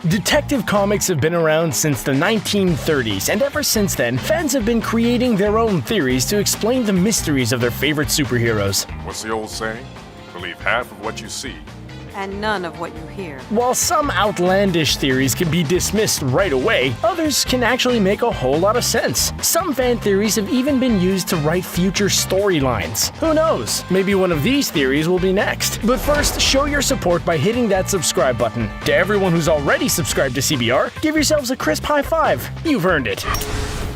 Detective comics have been around since the 1930s, and ever since then, fans have been creating their own theories to explain the mysteries of their favorite superheroes. What's the old saying? Believe half of what you see. And none of what you hear. While some outlandish theories can be dismissed right away, others can actually make a whole lot of sense. Some fan theories have even been used to write future storylines. Who knows? Maybe one of these theories will be next. But first, show your support by hitting that subscribe button. To everyone who's already subscribed to CBR, give yourselves a crisp high five. You've earned it.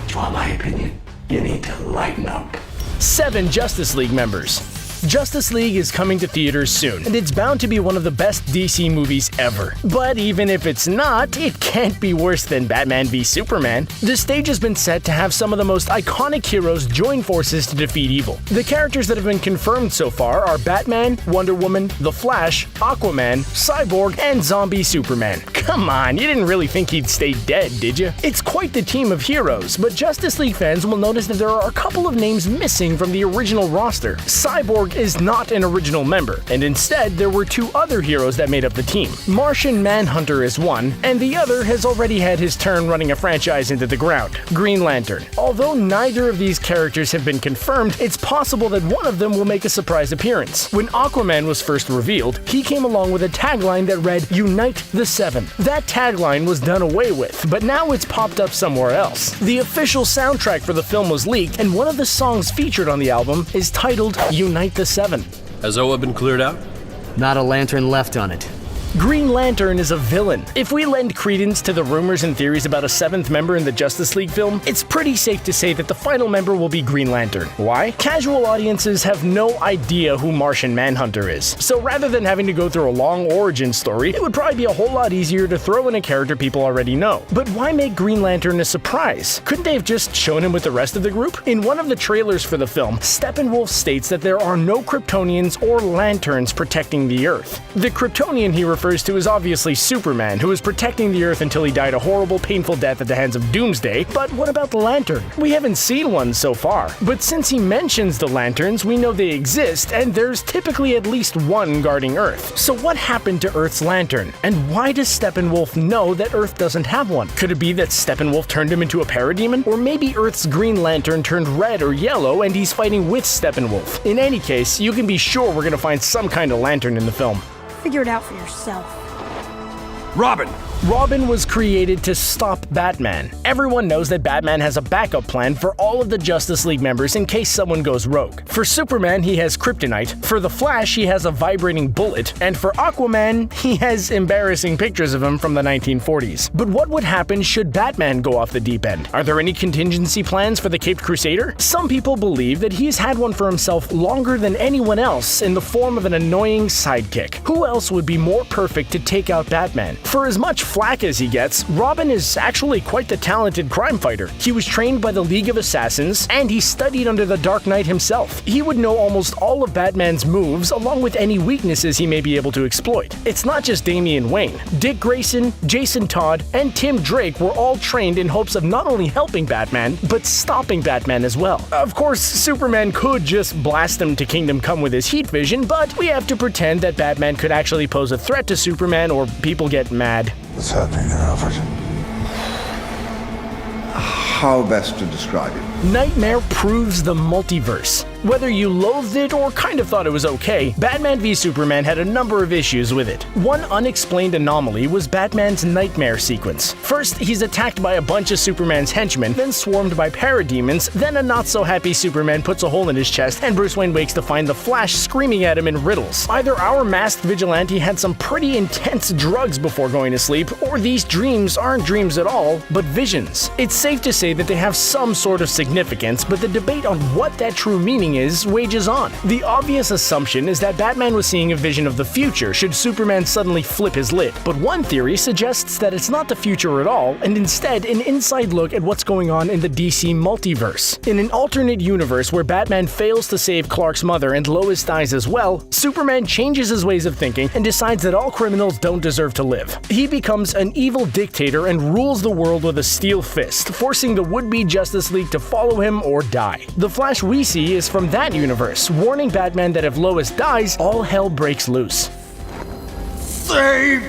You want my opinion? You need to lighten up. 7 Justice League members. Justice League is coming to theaters soon, and it's bound to be one of the best DC movies ever. But even if it's not, it can't be worse than Batman v Superman. The stage has been set to have some of the most iconic heroes join forces to defeat evil. The characters that have been confirmed so far are Batman, Wonder Woman, The Flash, Aquaman, Cyborg, and Zombie Superman. Come on, you didn't really think he'd stay dead, did you? It's quite the team of heroes, but Justice League fans will notice that there are a couple of names missing from the original roster. Cyborg is not an original member, and instead there were 2 other heroes that made up the team. Martian Manhunter is one, and the other has already had his turn running a franchise into the ground, Green Lantern. Although neither of these characters have been confirmed, it's possible that one of them will make a surprise appearance. When Aquaman was first revealed, he came along with a tagline that read, "Unite the Seven." That tagline was done away with, but now it's popped up somewhere else. The official soundtrack for the film was leaked, and one of the songs featured on the album is titled Unite the Seven. Has Oa been cleared out? Not a lantern left on it. Green Lantern is a villain. If we lend credence to the rumors and theories about a 7th member in the Justice League film, it's pretty safe to say that the final member will be Green Lantern. Why? Casual audiences have no idea who Martian Manhunter is. So rather than having to go through a long origin story, it would probably be a whole lot easier to throw in a character people already know. But why make Green Lantern a surprise? Couldn't they have just shown him with the rest of the group? In one of the trailers for the film, Steppenwolf states that there are no Kryptonians or lanterns protecting the Earth. The Kryptonian he refers to is obviously Superman, who was protecting the Earth until he died a horrible, painful death at the hands of Doomsday. But what about the Lantern? We haven't seen one so far. But since he mentions the Lanterns, we know they exist, and there's typically at least one guarding Earth. So what happened to Earth's Lantern? And why does Steppenwolf know that Earth doesn't have one? Could it be that Steppenwolf turned him into a parademon? Or maybe Earth's Green Lantern turned red or yellow and he's fighting with Steppenwolf? In any case, you can be sure we're gonna find some kind of lantern in the film. Figure it out for yourself. Robin! Robin was created to stop Batman. Everyone knows that Batman has a backup plan for all of the Justice League members in case someone goes rogue. For Superman, he has kryptonite. For The Flash, he has a vibrating bullet. And for Aquaman, he has embarrassing pictures of him from the 1940s. But what would happen should Batman go off the deep end? Are there any contingency plans for the Caped Crusader? Some people believe that he's had one for himself longer than anyone else in the form of an annoying sidekick. Who else would be more perfect to take out Batman? For as much flack as he gets, Robin is actually quite the talented crime fighter. He was trained by the League of Assassins, and he studied under the Dark Knight himself. He would know almost all of Batman's moves, along with any weaknesses he may be able to exploit. It's not just Damian Wayne. Dick Grayson, Jason Todd, and Tim Drake were all trained in hopes of not only helping Batman, but stopping Batman as well. Of course, Superman could just blast him to Kingdom Come with his heat vision, but we have to pretend that Batman could actually pose a threat to Superman or people get mad. What's happening there, Alfred? How best to describe it? Nightmare proves the multiverse. Whether you loathed it or kind of thought it was okay, Batman v Superman had a number of issues with it. One unexplained anomaly was Batman's nightmare sequence. First, he's attacked by a bunch of Superman's henchmen, then swarmed by parademons, then a not-so-happy Superman puts a hole in his chest, and Bruce Wayne wakes to find the Flash screaming at him in riddles. Either our masked vigilante had some pretty intense drugs before going to sleep, or these dreams aren't dreams at all, but visions. It's safe to say that they have some sort of significance, but the debate on what that true meaning is wages on. The obvious assumption is that Batman was seeing a vision of the future should Superman suddenly flip his lid, but one theory suggests that it's not the future at all, and instead an inside look at what's going on in the DC multiverse. In an alternate universe where Batman fails to save Clark's mother and Lois dies as well, Superman changes his ways of thinking and decides that all criminals don't deserve to live. He becomes an evil dictator and rules the world with a steel fist, forcing the would-be Justice League to follow him or die. The Flash we see is from that universe, warning Batman that if Lois dies, all hell breaks loose. Save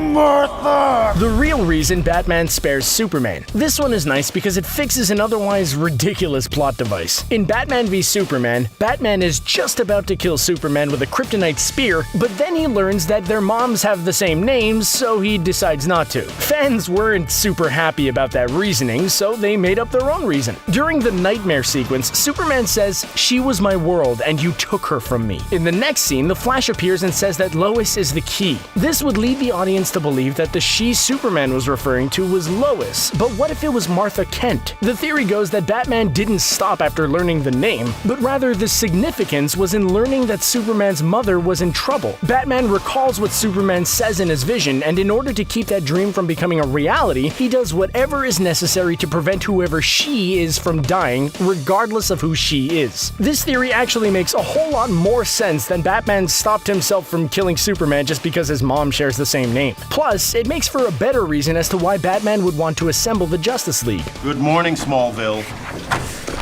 Martha! The real reason Batman spares Superman. This one is nice because it fixes an otherwise ridiculous plot device. In Batman v Superman, Batman is just about to kill Superman with a kryptonite spear, but then he learns that their moms have the same names, so he decides not to. Fans weren't super happy about that reasoning, so they made up their own reason. During the nightmare sequence, Superman says, "She was my world and you took her from me." In the next scene, the Flash appears and says that Lois is the key. This would lead the audience to believe that the she Superman was referring to was Lois, but what if it was Martha Kent? The theory goes that Batman didn't stop after learning the name, but rather the significance was in learning that Superman's mother was in trouble. Batman recalls what Superman says in his vision, and in order to keep that dream from becoming a reality, he does whatever is necessary to prevent whoever she is from dying, regardless of who she is. This theory actually makes a whole lot more sense than Batman stopped himself from killing Superman just because his mom shares the same name. Plus, it makes for a better reason as to why Batman would want to assemble the Justice League. Good morning, Smallville.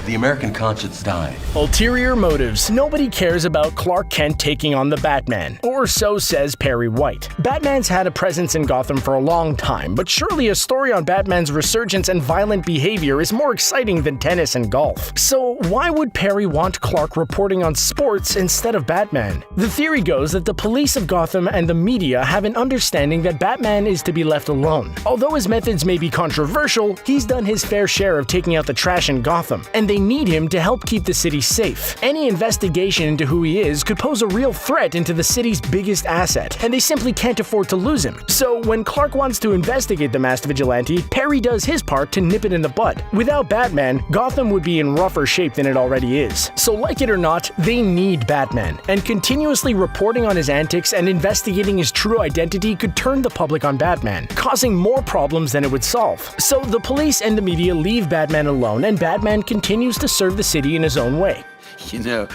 The American conscience died. Ulterior motives. Nobody cares about Clark Kent taking on the Batman. Or so says Perry White. Batman's had a presence in Gotham for a long time, but surely a story on Batman's resurgence and violent behavior is more exciting than tennis and golf. So why would Perry want Clark reporting on sports instead of Batman? The theory goes that the police of Gotham and the media have an understanding that Batman is to be left alone. Although his methods may be controversial, he's done his fair share of taking out the trash in Gotham, and they need him to help keep the city safe. Any investigation into who he is could pose a real threat into the city's biggest asset, and they simply can't afford to lose him. So when Clark wants to investigate the masked vigilante, Perry does his part to nip it in the bud. Without Batman, Gotham would be in rougher shape than it already is. So like it or not, they need Batman, and continuously reporting on his antics and investigating his true identity could turn the public on Batman, causing more problems than it would solve. So the police and the media leave Batman alone, and Batman continues to serve the city in his own way. You know,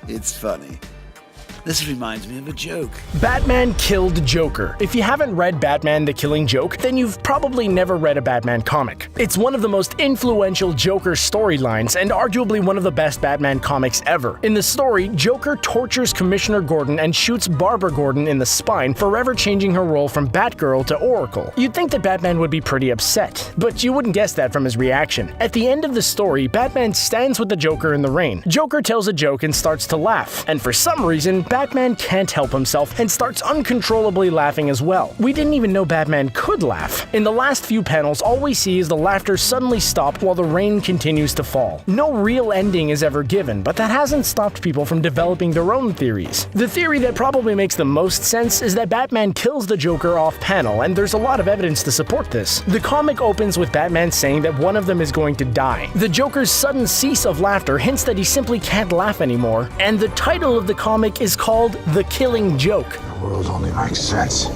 it's funny. This reminds me of a joke. Batman killed Joker. If you haven't read Batman the Killing Joke, then you've probably never read a Batman comic. It's one of the most influential Joker storylines and arguably one of the best Batman comics ever. In the story, Joker tortures Commissioner Gordon and shoots Barbara Gordon in the spine, forever changing her role from Batgirl to Oracle. You'd think that Batman would be pretty upset, but you wouldn't guess that from his reaction. At the end of the story, Batman stands with the Joker in the rain. Joker tells a joke and starts to laugh, and for some reason, Batman can't help himself and starts uncontrollably laughing as well. We didn't even know Batman could laugh. In the last few panels, all we see is the laughter suddenly stop while the rain continues to fall. No real ending is ever given, but that hasn't stopped people from developing their own theories. The theory that probably makes the most sense is that Batman kills the Joker off panel, and there's a lot of evidence to support this. The comic opens with Batman saying that one of them is going to die. The Joker's sudden cease of laughter hints that he simply can't laugh anymore, and the title of the comic is called The Killing Joke. The world only makes sense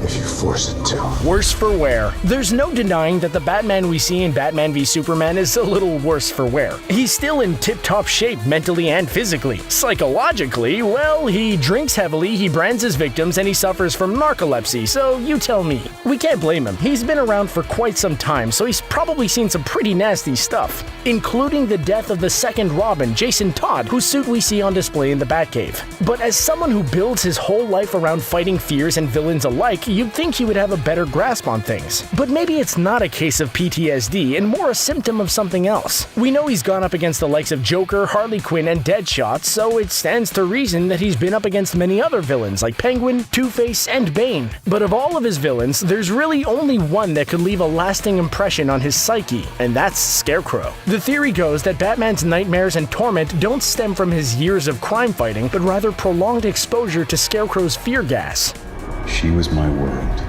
if you force it to. Worse for wear. There's no denying that the Batman we see in Batman v Superman is a little worse for wear. He's still in tip-top shape mentally and physically. Psychologically, well, he drinks heavily, he brands his victims, and he suffers from narcolepsy, so you tell me. We can't blame him. He's been around for quite some time, so he's probably seen some pretty nasty stuff, including the death of the second Robin, Jason Todd, whose suit we see on display in the Batcave. But as someone who builds his whole life around fighting fears and villains alike, you'd think he would have a better grasp on things. But maybe it's not a case of PTSD and more a symptom of something else. We know he's gone up against the likes of Joker, Harley Quinn, and Deadshot, so it stands to reason that he's been up against many other villains like Penguin, Two-Face, and Bane. But of all of his villains, there's really only one that could leave a lasting impression on his psyche, and that's Scarecrow. The theory goes that Batman's nightmares and torment don't stem from his years of crime fighting, but rather prolonged exposure to Scarecrow's fear gas. She was my world,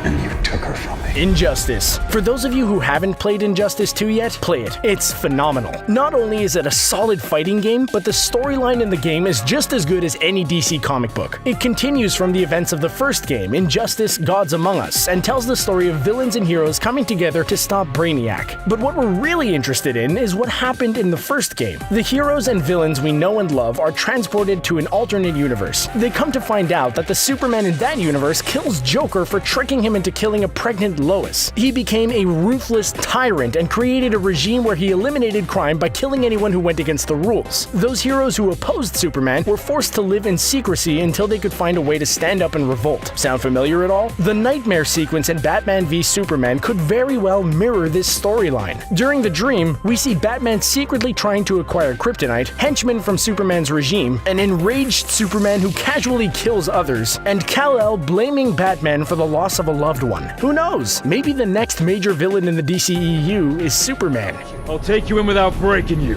and you took her from me. Injustice. For those of you who haven't played Injustice 2 yet, play it. It's phenomenal. Not only is it a solid fighting game, but the storyline in the game is just as good as any DC comic book. It continues from the events of the first game, Injustice: Gods Among Us, and tells the story of villains and heroes coming together to stop Brainiac. But what we're really interested in is what happened in the first game. The heroes and villains we know and love are transported to an alternate universe. They come to find out that the Superman in that universe kills Joker for tricking him him into killing a pregnant Lois. He became a ruthless tyrant and created a regime where he eliminated crime by killing anyone who went against the rules. Those heroes who opposed Superman were forced to live in secrecy until they could find a way to stand up and revolt. Sound familiar at all? The nightmare sequence in Batman v Superman could very well mirror this storyline. During the dream, we see Batman secretly trying to acquire kryptonite, henchmen from Superman's regime, an enraged Superman who casually kills others, and Kal-El blaming Batman for the loss of a loved one. Who knows? Maybe the next major villain in the DCEU is Superman. I'll take you in without breaking you,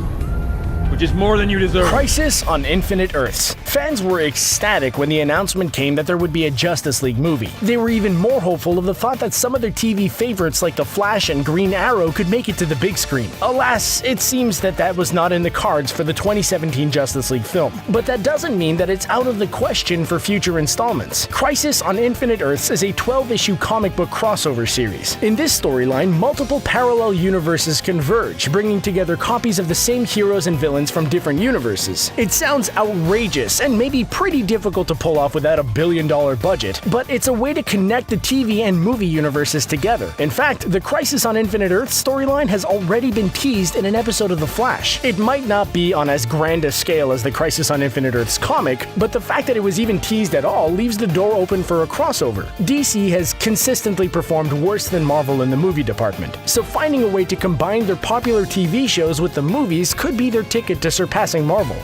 which is more than you deserve. Crisis on Infinite Earths. Fans were ecstatic when the announcement came that there would be a Justice League movie. They were even more hopeful of the thought that some of their TV favorites like The Flash and Green Arrow could make it to the big screen. Alas, it seems that was not in the cards for the 2017 Justice League film. But that doesn't mean that it's out of the question for future installments. Crisis on Infinite Earths is a 12-issue comic book crossover series. In this storyline, multiple parallel universes converge, bringing together copies of the same heroes and villains from different universes. It sounds outrageous and maybe pretty difficult to pull off without a billion-dollar budget, but it's a way to connect the TV and movie universes together. In fact, the Crisis on Infinite Earths storyline has already been teased in an episode of The Flash. It might not be on as grand a scale as the Crisis on Infinite Earths comic, but the fact that it was even teased at all leaves the door open for a crossover. DC has consistently performed worse than Marvel in the movie department, so finding a way to combine their popular TV shows with the movies could be their ticket to surpassing Marvel.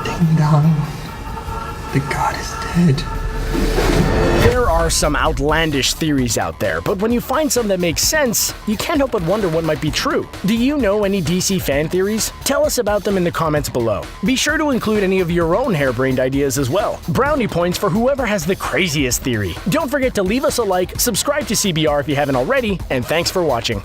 Ding dong. The god is dead. There are some outlandish theories out there, but when you find some that make sense, you can't help but wonder what might be true. Do you know any DC fan theories? Tell us about them in the comments below. Be sure to include any of your own harebrained ideas as well. Brownie points for whoever has the craziest theory. Don't forget to leave us a like, subscribe to CBR if you haven't already, and thanks for watching.